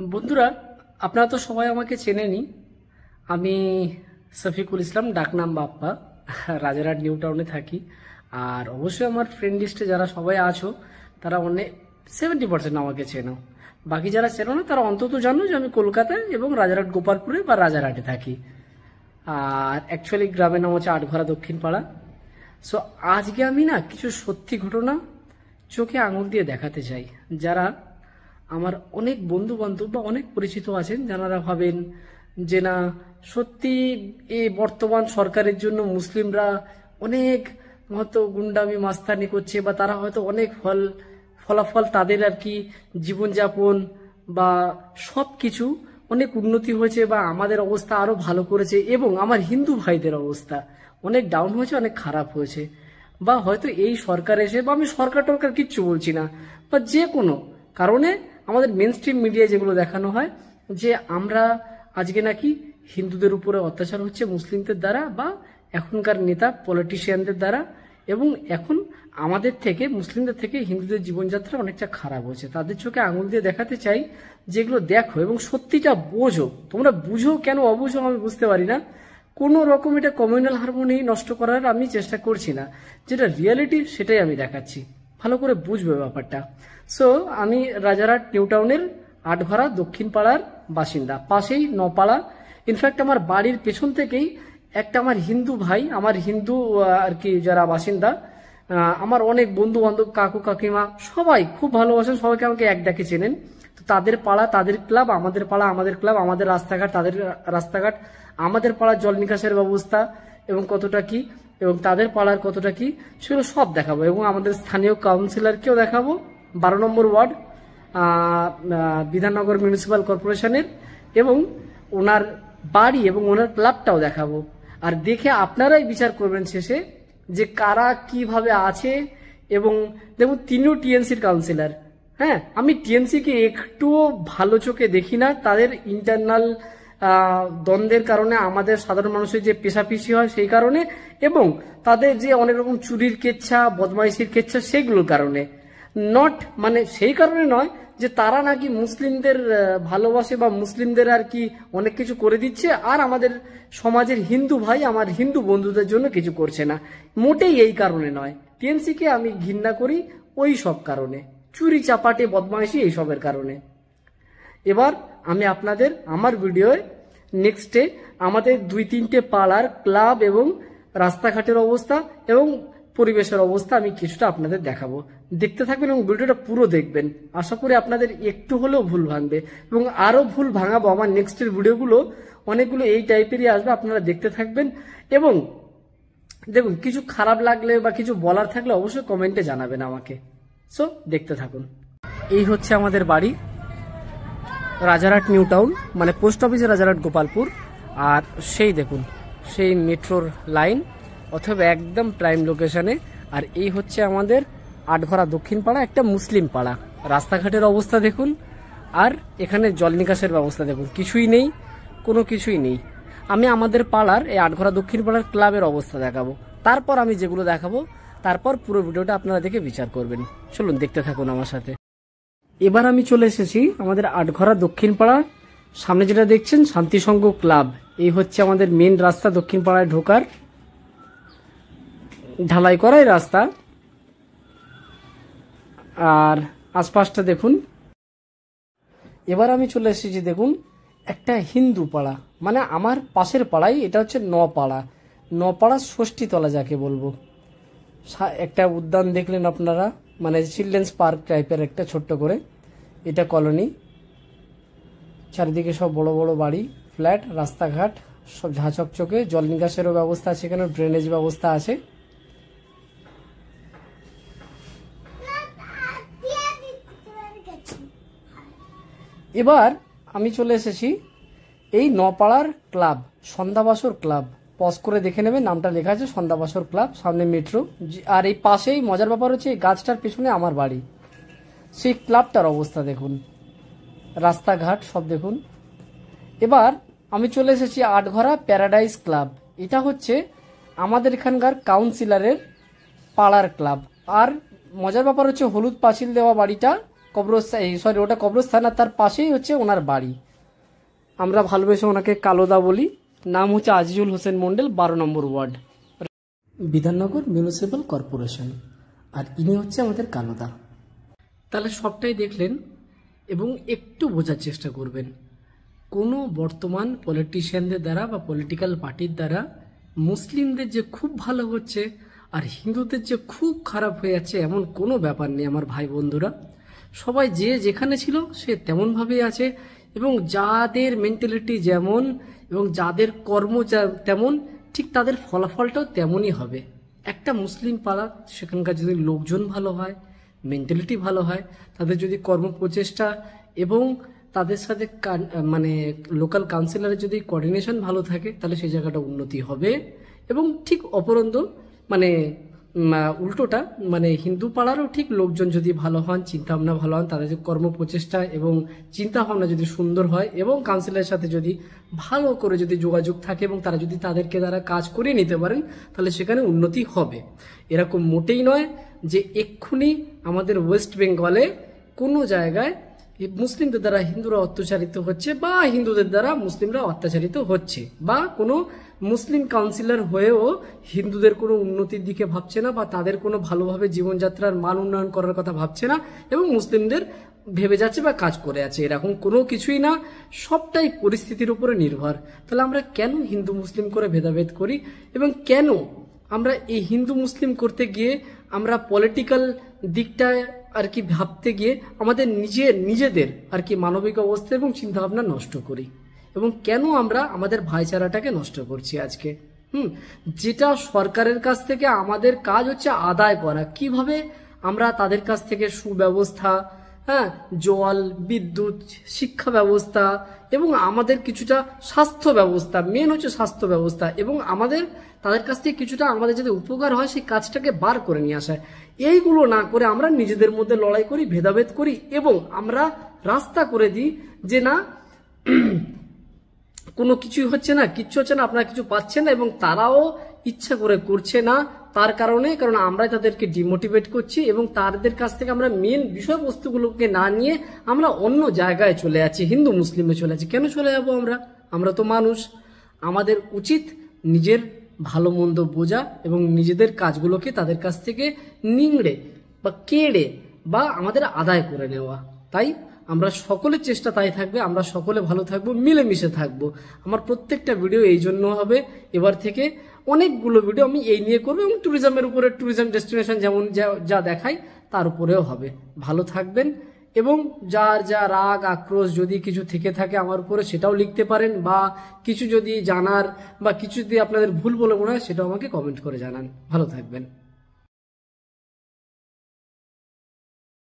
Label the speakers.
Speaker 1: বন্ধুরা, আপনারা তো সবাই আমাকে চেনেনই। আমি শফিকুল ইসলাম, ডাকনাম বাপ্পা, রাজারহাট নিউ টাউনে থাকি। আর অবশ্যই আমার ফ্রেন্ড লিস্টে যারা সবাই আছো তারা অনেক 70% আমাকে চেনো। বাকি যারা চেনো না তারা অন্তত জানো যে আমি কলকাতায় এবং রাজারহাট গোপালপুরে বা রাজারহাটে থাকি। আর অ্যাকচুয়ালি গ্রামের নাম হচ্ছে আটঘরা দক্ষিণ পাড়া। সো আজকে আমি না কিছু সত্যি ঘটনা চোখে আঙুল দিয়ে দেখাতে চাই। যারা আমার অনেক বন্ধু বান্ধব বা অনেক পরিচিত আছেন যারা ভাবেন যে না সত্যি এই বর্তমান সরকারের জন্য মুসলিমরা অনেক হয়তো গুন্ডামি মাস্তানি করছে, বা তারা হয়তো অনেক ফলাফল তাদের আর কি জীবনযাপন বা সব কিছু অনেক উন্নতি হয়েছে, বা আমাদের অবস্থা আরো ভালো করেছে, এবং আমার হিন্দু ভাইদের অবস্থা অনেক ডাউন হয়েছে, অনেক খারাপ হয়েছে। বা হয়তো এই সরকার এসে, বা আমি সরকার টরকার কিচ্ছু বলছি না, বা যে কোনো কারণে আমাদের মেন স্ট্রিম মিডিয়ায় যেগুলো দেখানো হয় যে আমরা আজকে নাকি হিন্দুদের উপরে অত্যাচার হচ্ছে মুসলিমদের দ্বারা বা এখনকার নেতা পলিটিশিয়ানদের দ্বারা, এবং এখন আমাদের থেকে মুসলিমদের থেকে হিন্দুদের জীবনযাত্রা অনেকটা খারাপ হচ্ছে। তাদের চোখে আঙুল দিয়ে দেখাতে চাই যেগুলো দেখো এবং সত্যিটা বোঝো। তোমরা বুঝো কেন অবুঝো আমি বুঝতে পারি না। কোনো রকম এটা কমিউনাল হারমোনি নষ্ট করার আমি চেষ্টা করছি না, যেটা রিয়েলিটি সেটাই আমি দেখাচ্ছি। ভালো করে বুঝবে ব্যাপারটা। সো আমি রাজারহাট নিউ টাউনের আটঘরা দক্ষিণ পাড়ার বাসিন্দা, পাশেই নপাড়া। ইনফ্যাক্ট আমার বাড়ির পেছন থেকেই একটা আমার হিন্দু ভাই, আমার হিন্দু আর কি যারা বাসিন্দা, আমার অনেক বন্ধু বান্ধব, কাকু কাকিমা সবাই খুব ভালোবাসেন, সবাইকে আমাকে এক ডাকে চেনেন। তো তাদের পাড়া তাদের ক্লাব, আমাদের পাড়া আমাদের ক্লাব, আমাদের রাস্তাঘাট তাদের রাস্তাঘাট, আমাদের পাড়ার জল নিকাশের ব্যবস্থা এবং কতটা কি, এবং তাদের পাড়ার কতটা কি, সেগুলো সব দেখাবো। এবং আমাদের স্থানীয় কাউন্সিলরকেও দেখাবো, 12 নম্বর ওয়ার্ড বিধাননগর মিউনিসিপ্যাল কর্পোরেশনের, এবং ওনার বাড়ি এবং ওনার ক্লাবটাও দেখাবো। আর দেখে আপনারাই বিচার করবেন শেষে যে কারা কিভাবে আছে। এবং দেখুন, তিনিও টিএমসির কাউন্সিলর। হ্যাঁ, আমি টিএমসিকে একটুও ভালো চোখে দেখি না। তাদের ইন্টারনাল দ্বন্দ্বের কারণে আমাদের সাধারণ মানুষের যে পেশাপিশি হয় সেই কারণে, এবং তাদের যে অনেক রকম চুরির কেচ্ছা, বদমাইশির কেচ্ছা, সেগুলোর কারণে। নট মানে সেই কারণে নয় যে তারা নাকি মুসলিমদের ভালোবাসে বা মুসলিমদের আর কি অনেক কিছু করে দিচ্ছে আর আমাদের সমাজের হিন্দু ভাই, আমার হিন্দু বন্ধুদের জন্য কিছু করছে না। মোটেই এই কারণে নয়। টিএমসিকে আমি ঘৃণা করি ওই সব কারণে, চুরি চাপাটে বদমাইশি এইসবের কারণে। এবার আমি আপনাদের আমার ভিডিওয় নেক্সটে আমাদের 2-3টে পাড়ার ক্লাব এবং রাস্তাঘাটের অবস্থা এবং পরিবেশের অবস্থা আমি কিছুটা আপনাদের দেখাবো। দেখতে থাকবেন এবং ভিডিওটা পুরো দেখবেন। আশা করি আপনাদের একটু হলেও ভুল ভাঙবে, এবং আরো ভুল ভাঙাবো। আমার নেক্সটের ভিডিওগুলো অনেকগুলো এই টাইপেরই আসবে, আপনারা দেখতে থাকবেন। এবং দেখুন, কিছু খারাপ লাগলে বা কিছু বলার থাকলে অবশ্যই কমেন্টে জানাবেন আমাকে। সো দেখতে থাকুন। এই হচ্ছে আমাদের বাড়ি, রাজারহাট নিউ টাউন, মানে পোস্ট অফিসে রাজারহাট গোপালপুর। আর সেই দেখুন, সেই মেট্রোর লাইন অথবা একদম প্রাইম লোকেশনে। আর এই হচ্ছে আমাদের আটঘরা দক্ষিণ পাড়া, একটা মুসলিম পাড়া। রাস্তাঘাটের অবস্থা দেখুন, আর এখানে জল নিকাশের ব্যবস্থা দেখুন, কিছুই নেই, কোনো কিছুই নেই। আমি আমাদের পাড়ার এই আটঘরা দক্ষিণ পাড়ার ক্লাবের অবস্থা দেখাবো, তারপর আমি যেগুলো দেখাবো তারপর পুরো ভিডিওটা আপনারা দেখে বিচার করবেন। চলুন দেখতে থাকুন আমার সাথে। এবার আমি চলে এসেছি আমাদের আটঘরা দক্ষিণ পাড়া। সামনে যেটা দেখছেন শান্তিসংঘ ক্লাব। এই হচ্ছে আমাদের মেন রাস্তা, দক্ষিণ পাড়ায় ঢোকার ঢালাই করাই রাস্তা। আর আশপাশটা দেখুন। এবার আমি চলে এসেছি দেখুন একটা হিন্দু পাড়া, মানে আমার পাশের পাড়াই। এটা হচ্ছে নপাড়া ষষ্ঠীতলা যাকে বলবো। একটা উদ্যান দেখলেন আপনারা, মানে চিলড্রেন্স পার্ক টাইপের একটা ছোট্ট করে। এটা কলোনি, চারিদিকে সব বড় বড় বাড়ি, ফ্ল্যাট, রাস্তাঘাট সব ঝাঁচকচকে। জল নিকাশেরও ব্যবস্থা আছে, এখানে ড্রেনেজ ব্যবস্থা আছে। এবার আমি চলে এসেছি এই নপাড়ার ক্লাব, সন্ধ্যাবাসর ক্লাব। পজ করে দেখে নেবে, নামটা লেখা আছে সন্ধ্যাবাসর ক্লাব, সামনে মেট্রো। আর এই পাশেই মজার ব্যাপার হচ্ছে এই গাছটার পেছনে আমার বাড়ি। সেই ক্লাবটার অবস্থা দেখুন, রাস্তাঘাট সব দেখুন। এবার আমি চলে এসেছি আটঘরা প্যারাডাইস ক্লাব। এটা হচ্ছে আমাদের এখানকার কাউন্সিলরের পাড়ার ক্লাব। আর মজার ব্যাপার হচ্ছে হলুদ পাঁচিল দেওয়া বাড়িটা কবরস্থান, সরি ওটা কবরস্থান, আর তার পাশেই হচ্ছে ওনার বাড়ি। আমরা ভালোবেসে ওনাকে কালোদা বলি। নাম হচ্ছে আজিজুল হোসেন মন্ডল, 12 নম্বর ওয়ার্ড, বিধাননগর মিউনিসিপ্যাল কর্পোরেশন। আর ইনি হচ্ছে আমাদের কালোদা। তাহলে সবটাই দেখলেন এবং একটু বোঝার চেষ্টা করবেন। কোনো বর্তমান পলিটিশিয়ানদের দ্বারা বা পলিটিক্যাল পার্টির দ্বারা মুসলিমদের যে খুব ভালো হচ্ছে আর হিন্দুদের যে খুব খারাপ হয়ে যাচ্ছে এমন কোনো ব্যাপার নেই আমার ভাই বন্ধুরা। সবাই যে যেখানে ছিল সে তেমনভাবেই আছে, এবং যাদের মেন্টালিটি যেমন এবং যাদের কর্ম তেমন, ঠিক তাদের ফলাফলটাও তেমনই হবে। একটা মুসলিম পাড়া, সেখানকার যদি লোকজন ভালো হয়, মেন্টালিটি ভালো হয়, তাদের যদি কর্ম প্রচেষ্টা এবং তাদের সাথে মানে লোকাল কাউন্সিলরের যদি কোঅর্ডিনেশন ভালো থাকে, তাহলে সেই জায়গাটা উন্নতি হবে। এবং ঠিক অপরন্ত মানে উল্টোটা, মানে হিন্দু পাড়ারও ঠিক লোকজন যদি ভালো হন, চিন্তাভাবনা ভালো হন, তাদের যে কর্ম প্রচেষ্টা এবং চিন্তাভাবনা যদি সুন্দর হয় এবং কাউন্সিলরের সাথে যদি ভালো করে যদি যোগাযোগ থাকে এবং তারা যদি তাদেরকে দ্বারা কাজ করিয়ে নিতে পারেন, তাহলে সেখানে উন্নতি হবে। এরকম মোটেই নয় যে এক্ষুনি আমাদের ওয়েস্ট বেঙ্গলে কোনো জায়গায় মুসলিমদের দ্বারা হিন্দুরা অত্যাচারিত হচ্ছে বা হিন্দুদের দ্বারা মুসলিমরা অত্যাচারিত হচ্ছে, বা কোনো মুসলিম কাউন্সিলর হয়েও হিন্দুদের কোনো উন্নতির দিকে ভাবছে না বা তাদের কোনো ভালোভাবে জীবনযাত্রার মান উন্নয়ন করার কথা ভাবছে না এবং মুসলিমদের ভেবে যাচ্ছে বা কাজ করে আছে, এরকম কোনো কিছুই না। সবটাই পরিস্থিতির উপরে নির্ভর। তাহলে আমরা কেন হিন্দু মুসলিম করে ভেদাভেদ করি এবং কেন আমরা এই হিন্দু মুসলিম করতে গিয়ে আমরা পলিটিক্যাল দিকটা আর কি ভাবতে গিয়ে আমাদের নিজেদের আর কি মানবিক অবস্থা এবং চিন্তাভাবনা নষ্ট করি, এবং কেন আমরা আমাদের ভাইচারাটাকে নষ্ট করছি আজকে। যেটা সরকারের কাছ থেকে আমাদের কাজ হচ্ছে আদায় করা, কিভাবে আমরা তাদের কাছ থেকে সুব্যবস্থা, জল, বিদ্যুৎ, শিক্ষা ব্যবস্থা এবং আমাদের কিছুটা স্বাস্থ্য ব্যবস্থা, মেন হচ্ছে স্বাস্থ্য ব্যবস্থা, এবং আমাদের তাদের কাছ থেকে কিছুটা আমাদের যাতে উপকার হয় সেই কাজটাকে বার করে নিয়ে আসা। এইগুলো না করে আমরা নিজেদের মধ্যে লড়াই করি, ভেদাভেদ করি এবং আমরা রাস্তা করে দিই যে না কোনো কিছুই হচ্ছে না, কিচ্ছু হচ্ছে না, আপনারা কিছু পাচ্ছেন না, এবং তারাও ইচ্ছা করে করছে না তার কারণ আমরাই তাদেরকে ডিমোটিভেট করছি এবং তাদের কাছ থেকে আমরা মেন বিষয়বস্তুগুলোকে না নিয়ে আমরা অন্য জায়গায় চলে যাচ্ছি, হিন্দু মুসলিমে চলে যাচ্ছি। কেন চলে যাবো আমরা তো মানুষ। আমাদের উচিত নিজের ভালো মন্দ বোঝা এবং নিজেদের কাজগুলোকে তাদের কাছ থেকে নিংড়ে বা কেড়ে বা আমাদের আদায় করে নেওয়া। তাই আমরা সকলের চেষ্টা তাই থাকবে, আমরা সকলে ভালো থাকবো, মিলেমিশে থাকবো। আমার প্রত্যেকটা ভিডিও এই জন্য হবে, এবার থেকে অনেকগুলো ভিডিও আমি এই নিয়ে করবো এবং ট্যুরিজমের উপরে, ট্যুরিজম ডেস্টিনেশন যেমন যা দেখাই তার উপরেও হবে। ভালো থাকবেন এবং যার যা রাগ আক্রোশ যদি কিছু থেকে থাকে আমার উপরে সেটাও লিখতে পারেন, বা কিছু যদি জানার বা কিছু যদি আপনাদের ভুল বলে মনে হয় সেটাও আমাকে কমেন্ট করে জানান। ভালো থাকবেন।